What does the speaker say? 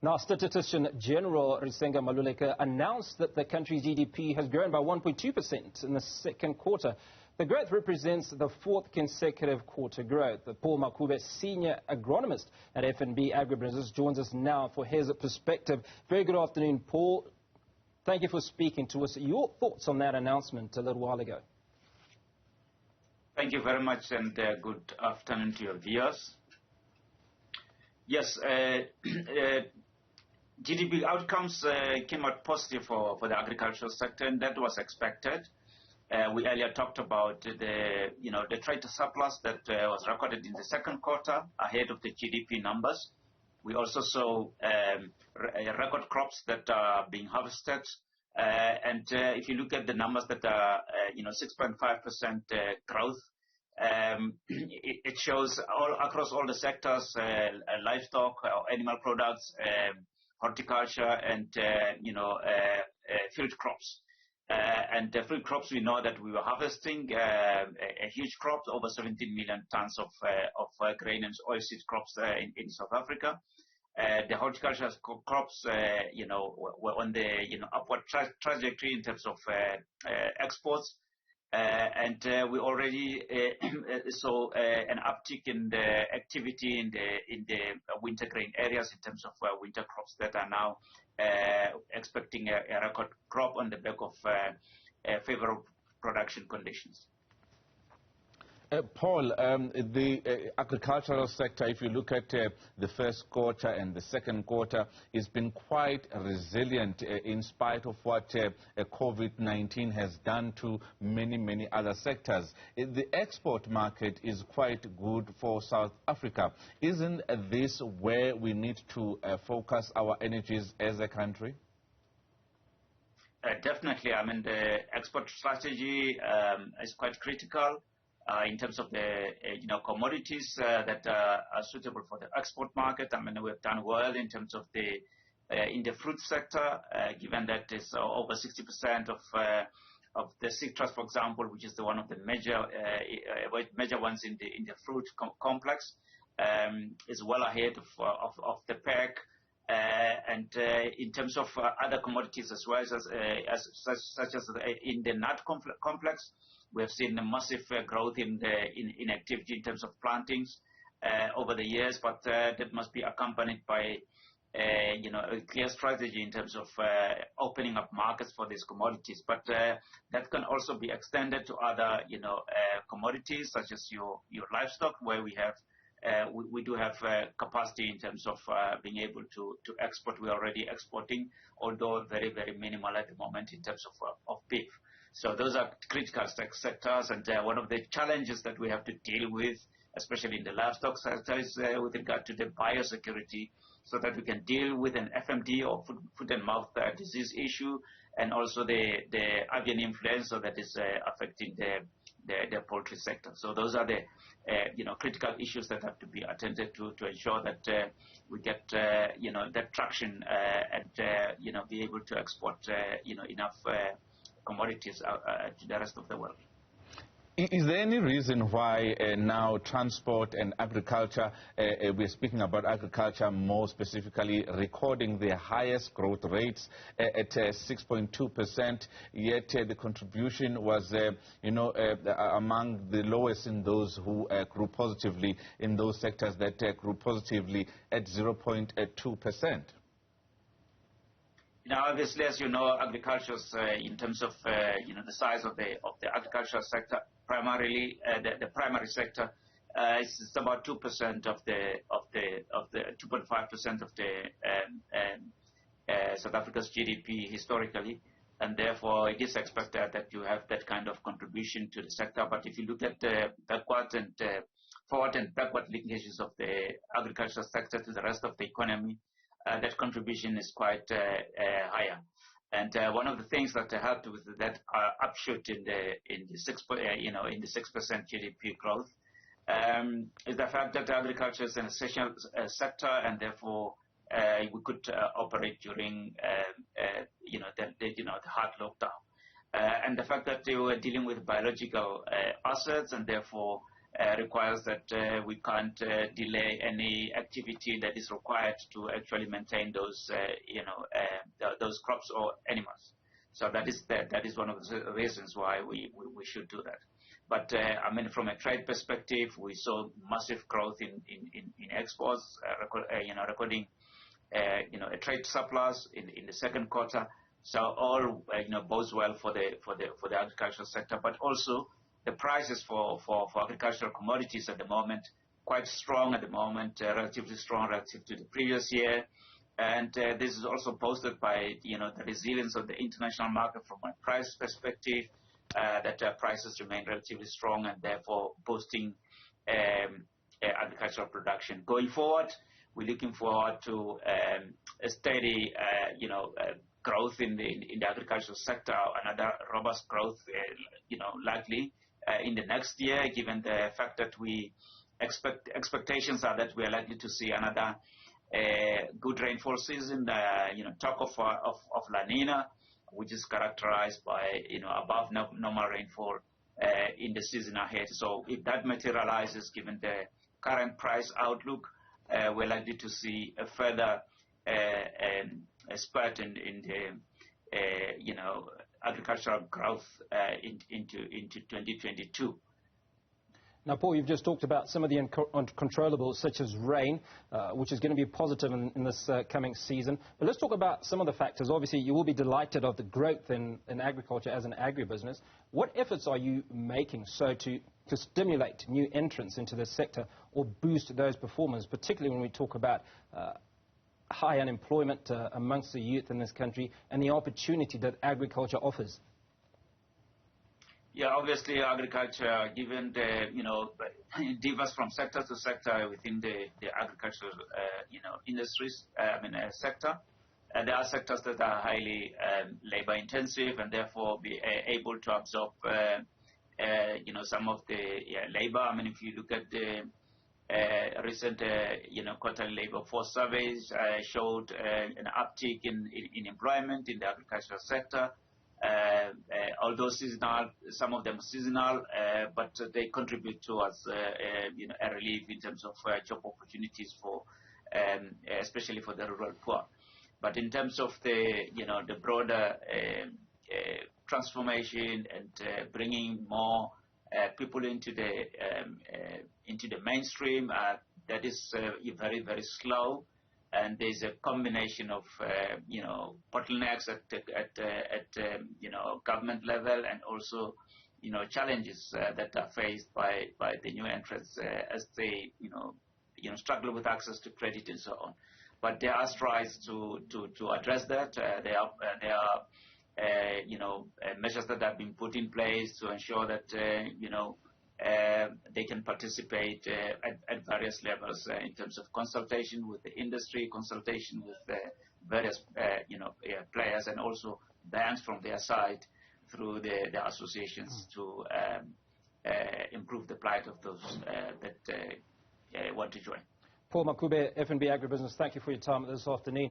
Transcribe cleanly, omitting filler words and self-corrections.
Now, Statistician General Risenga Maluleke announced that the country's GDP has grown by 1.2% in the second quarter. The growth represents the fourth consecutive quarter growth. Paul Makube, senior agronomist at FNB Agribusiness, joins us now for his perspective. Very good afternoon, Paul. Thank you for speaking to us. Your thoughts on that announcement a little while ago? Thank you very much, and good afternoon to your viewers. Yes, GDP outcomes came out positive for the agricultural sector, and that was expected. We earlier talked about the trade surplus that was recorded in the second quarter ahead of the GDP numbers. We also saw record crops that are being harvested, and if you look at the numbers that are 6.5% growth, it shows all across all the sectors: livestock, animal products, horticulture, and field crops. And the field crops, we know that we were harvesting a huge crop, over 17 million tons of grain and oilseed crops in South Africa. The horticultural crops, were on the upward trajectory in terms of exports, and we already saw an uptick in the activity in the winter grain areas in terms of winter crops that are now expecting a record crop on the back of favorable production conditions. Paul, the agricultural sector, if you look at the first quarter and the second quarter, has been quite resilient in spite of what COVID-19 has done to many other sectors. The export market is quite good for South Africa. Isn't this where we need to focus our energies as a country? Definitely. I mean, the export strategy is quite critical. In terms of the commodities that are suitable for the export market. I mean, we've done well in terms of in the fruit sector, given that it's over 60% of the citrus, for example, which is one of the major ones in the fruit complex, is well ahead of the pack. And in terms of other commodities as well, such as in the nut complex, we have seen a massive growth in activity in terms of plantings over the years, but that must be accompanied by a clear strategy in terms of opening up markets for these commodities. But that can also be extended to other commodities such as your livestock, where we do have capacity in terms of being able to export. We're already exporting, although very minimal at the moment in terms of beef. So those are critical sectors, and one of the challenges that we have to deal with, especially in the livestock sector, is with regard to the biosecurity, so that we can deal with an FMD or foot and mouth disease issue, and also the avian influenza that is affecting the poultry sector. So those are the critical issues that have to be attended to ensure that we get that traction and be able to export enough commodities to the rest of the world. Is there any reason why now transport and agriculture, we're speaking about agriculture more specifically, recording the highest growth rates at 6.2%, yet the contribution was among the lowest in those who grew positively, in those sectors that grew positively at 0.2%? Now, obviously, as you know, agriculture, in terms of the size of the agricultural sector, primarily the primary sector, is about 2% of the 2.5% of the South Africa's GDP historically, and therefore it is expected that you have that kind of contribution to the sector. But if you look at the backward and forward and backward linkages of the agricultural sector to the rest of the economy, that contribution is quite higher. And one of the things that helped with that upshoot in the 6% GDP growth is the fact that agriculture is an essential sector, and therefore we could operate during the hard lockdown. And the fact that they were dealing with biological assets, and therefore requires that we can't delay any activity that is required to actually maintain those, those crops or animals. So that is one of the reasons why we should do that. But I mean, from a trade perspective, we saw massive growth in exports, recording a trade surplus in the second quarter. So all bodes well for the agricultural sector, but also the prices for agricultural commodities at the moment quite strong at the moment, relatively strong relative to the previous year. And this is also boosted by the resilience of the international market from a price perspective, that prices remain relatively strong and therefore boosting agricultural production. Going forward, we're looking forward to a steady growth in the agricultural sector, another robust growth, likely in the next year, given the fact that expectations are that we are likely to see another good rainfall season, talk of La Nina, which is characterized by above normal rainfall in the season ahead. So if that materializes, given the current price outlook, we're likely to see a further spurt in the agricultural growth into 2022. Now, Paul, you've just talked about some of the uncontrollables, such as rain, which is going to be positive in this coming season. But let's talk about some of the factors. Obviously, you will be delighted of the growth in agriculture as an agribusiness. What efforts are you making to stimulate new entrants into this sector or boost those performers, particularly when we talk about high unemployment amongst the youth in this country and the opportunity that agriculture offers? Yeah, obviously agriculture, given the, differs from sector to sector within the agricultural, industries, sector. And there are sectors that are highly labor intensive and therefore be able to absorb, some of the labor. I mean, if you look at the recent, quarterly labor force surveys showed an uptick in employment in the agricultural sector. Although seasonal, some of them are seasonal, but they contribute towards a relief in terms of job opportunities for, especially for the rural poor. But in terms of the broader transformation and bringing more people into the mainstream, that is very, very slow. And there's a combination of, bottlenecks at government level and also, challenges that are faced by the new entrants as they, struggle with access to credit and so on. But there are strides to address that. There are measures that have been put in place to ensure that, they can participate at various levels in terms of consultation with the industry, consultation with various players, and also banks from their side through the associations to improve the plight of those that want to join. Paul Makube, FNB Agribusiness, thank you for your time this afternoon.